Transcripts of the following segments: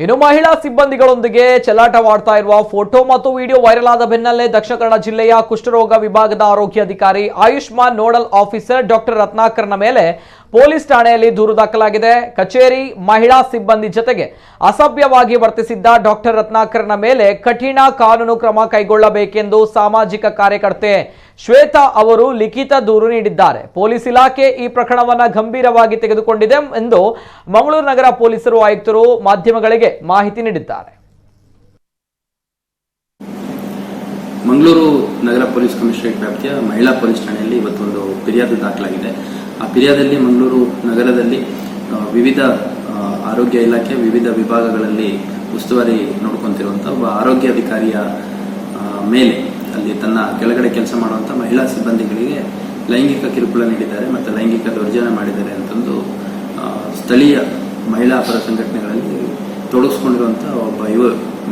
ಇನ್ನು ಮಹಿಳಾ ಸಿಬ್ಬಂದಿಗಳೊಂದಿಗೆ ಚೆಲ್ಲಾಟವಾಡ್ತಾ ಇರುವ ಫೋಟೋ ಮತ್ತು ವಿಡಿಯೋ ವೈರಲ್ ಆದ ಬೆನ್ನಲ್ಲೇ ದಕ್ಷಿಣ ಕನ್ನಡ ಜಿಲ್ಲೆಯ ಕುಷ್ಠರೋಗ ವಿಭಾಗದ ಆರೋಗ್ಯಾಧಿಕಾರಿ ಆಯುಷ್ಮಾನ್ ನೋಡಲ್ ಆಫೀಸರ್ ಡಾಕ್ಟರ್ ರತ್ನಾಕರ್ನ ಮೇಲೆ ಪೊಲೀಸ್ ಠಾಣೆಯಲ್ಲಿ ದೂರು ದಾಖಲಾಗಿದೆ. ಕಚೇರಿ ಮಹಿಳಾ ಸಿಬ್ಬಂದಿ ಜೊತೆಗೆ ಅಸಭ್ಯವಾಗಿ ವರ್ತಿಸಿದ್ದ ಡಾಕ್ಟರ್ ರತ್ನಾಕರ್ನ ಮೇಲೆ ಕಠಿಣ ಕಾನೂನು ಕ್ರಮ ಕೈಗೊಳ್ಳಬೇಕೆಂದು ಸಾಮಾಜಿಕ ಕಾರ್ಯಕರ್ತೆ ಶ್ವೇತಾ ಅವರು ಲಿಖಿತ ದೂರು ನೀಡಿದ್ದಾರೆ. ಪೊಲೀಸ್ ಇಲಾಖೆ ಈ ಪ್ರಕರಣವನ್ನು ಗಂಭೀರವಾಗಿ ತೆಗೆದುಕೊಂಡಿದೆ ಎಂದು ಮಂಗಳೂರು ನಗರ ಪೊಲೀಸರು ಆಯುಕ್ತರು ಮಾಧ್ಯಮಗಳಿಗೆ ಮಾಹಿತಿ ನೀಡಿದ್ದಾರೆ. ಮಂಗಳೂರು ನಗರ ಪೊಲೀಸ್ ಕಮಿಷನರೇಟ್ ವ್ಯಾಪ್ತಿಯ ಮಹಿಳಾ ಪೊಲೀಸ್ ಠಾಣೆಯಲ್ಲಿ ಇವತ್ತೊಂದು ಫಿರ್ಯಾದು ದಾಖಲಾಗಿದೆ. ಆ ಫಿರ್ಯಾದಲ್ಲಿ ಮಂಗಳೂರು ನಗರದಲ್ಲಿ ವಿವಿಧ ಆರೋಗ್ಯ ಇಲಾಖೆ ವಿವಿಧ ವಿಭಾಗಗಳಲ್ಲಿ ಉಸ್ತುವಾರಿ ನೋಡ್ಕೊಂತಿರುವಂತಹ ಒಬ್ಬ ಆರೋಗ್ಯಾಧಿಕಾರಿಯ ಮೇಲೆ ಅಲ್ಲಿ ತನ್ನ ಕೆಳಗಡೆ ಕೆಲಸ ಮಾಡುವಂಥ ಮಹಿಳಾ ಸಿಬ್ಬಂದಿಗಳಿಗೆ ಲೈಂಗಿಕ ಕಿರುಕುಳ ನೀಡಿದ್ದಾರೆ ಮತ್ತು ಲೈಂಗಿಕ ದೌರ್ಜನ್ಯ ಮಾಡಿದ್ದಾರೆ ಅಂತಂದು ಸ್ಥಳೀಯ ಮಹಿಳಾ ಪರ ಸಂಘಟನೆಗಳಲ್ಲಿ ತೊಡಗಿಸ್ಕೊಂಡಿರುವಂಥ ಒಬ್ಬ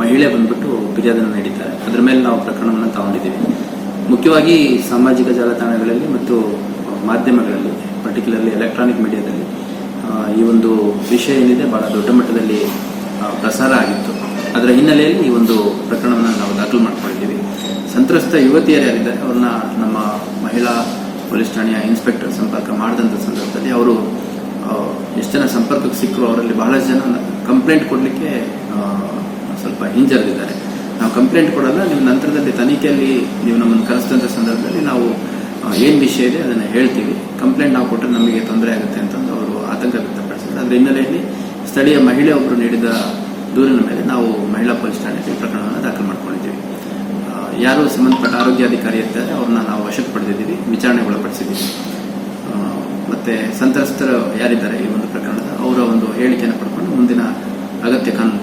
ಮಹಿಳೆ ಬಂದ್ಬಿಟ್ಟು ಫಿರ್ಯಾದನ್ನು ನೀಡಿದ್ದಾರೆ. ಅದರ ಮೇಲೆ ನಾವು ಪ್ರಕರಣವನ್ನು ತಗೊಂಡಿದ್ದೀವಿ. ಮುಖ್ಯವಾಗಿ ಸಾಮಾಜಿಕ ಜಾಲತಾಣಗಳಲ್ಲಿ ಮತ್ತು ಮಾಧ್ಯಮಗಳಲ್ಲಿ, ಪರ್ಟಿಕ್ಯುಲರ್ಲಿ ಎಲೆಕ್ಟ್ರಾನಿಕ್ ಮೀಡಿಯಾದಲ್ಲಿ ಈ ಒಂದು ವಿಷಯ ಏನಿದೆ ಬಹಳ ದೊಡ್ಡ ಮಟ್ಟದಲ್ಲಿ ಪ್ರಸಾರ ಆಗಿತ್ತು. ಅದರ ಹಿನ್ನೆಲೆಯಲ್ಲಿ ಈ ಒಂದು ಪ್ರಕರಣವನ್ನು ನಾವು ದಾಖಲು ಮಾಡ್ಕೊಂಡಿದ್ದೀವಿ. ಸಂತ್ರಸ್ತ ಯುವತಿಯರು ಯಾರಿದ್ದಾರೆ ಅವ್ರನ್ನ ನಮ್ಮ ಮಹಿಳಾ ಪೊಲೀಸ್ ಠಾಣೆಯ ಇನ್ಸ್ಪೆಕ್ಟರ್ ಸಂಪರ್ಕ ಮಾಡಿದಂಥ ಸಂದರ್ಭದಲ್ಲಿ ಅವರು ಎಷ್ಟು ಜನ ಸಂಪರ್ಕಕ್ಕೆ ಸಿಕ್ಕರು ಅವರಲ್ಲಿ ಬಹಳಷ್ಟು ಜನ ಕಂಪ್ಲೇಂಟ್ ಕೊಡಲಿಕ್ಕೆ ಸ್ವಲ್ಪ ಹಿಂಜರಿದಿದ್ದಾರೆ. ನಾವು ಕಂಪ್ಲೇಂಟ್ ಕೊಡಲ್ಲ, ನೀವು ನಂತರದಲ್ಲಿ ತನಿಖೆಯಲ್ಲಿ ನೀವು ನಮ್ಮನ್ನು ಕರೆಸಿದಂಥ ಸಂದರ್ಭದಲ್ಲಿ ನಾವು ಏನು ವಿಷಯ ಇದೆ ಅದನ್ನು ಹೇಳ್ತೀವಿ, ಕಂಪ್ಲೇಂಟ್ ನಾವು ಕೊಟ್ಟರೆ ನಮಗೆ ತೊಂದರೆ ಆಗುತ್ತೆ ಅಂತಂದು ಅವರು ಆತಂಕ ವ್ಯಕ್ತಪಡಿಸಿದ್ದಾರೆ. ಅದರ ಹಿನ್ನೆಲೆಯಲ್ಲಿ ಸ್ಥಳೀಯ ಮಹಿಳೆ ಒಬ್ಬರು ನೀಡಿದ ದೂರಿನ ಮೇಲೆ ನಾವು ಮಹಿಳಾ ಪೊಲೀಸ್ ಠಾಣೆಯಲ್ಲಿ ಪ್ರಕರಣವನ್ನು ದಾಖಲು ಮಾಡ್ಕೊಂಡಿದ್ದೀವಿ. ಯಾರು ಸಂಬಂಧಪಟ್ಟ ಆರೋಗ್ಯಾಧಿಕಾರಿ ಇರ್ತಾರೆ ಅವ್ರನ್ನ ನಾವು ವಶಕ್ಕೆ ಪಡೆದಿದ್ದೀವಿ, ವಿಚಾರಣೆಗೆ ಒಳಪಡಿಸಿದ್ದೀವಿ. ಮತ್ತೆ ಸಂತ್ರಸ್ತರು ಯಾರಿದ್ದಾರೆ ಈ ಒಂದು ಪ್ರಕರಣದ ಅವರ ಒಂದು ಹೇಳಿಕೆಯನ್ನು ಪಡ್ಕೊಂಡು ಮುಂದಿನ ಅಗತ್ಯ ಕಾನೂನು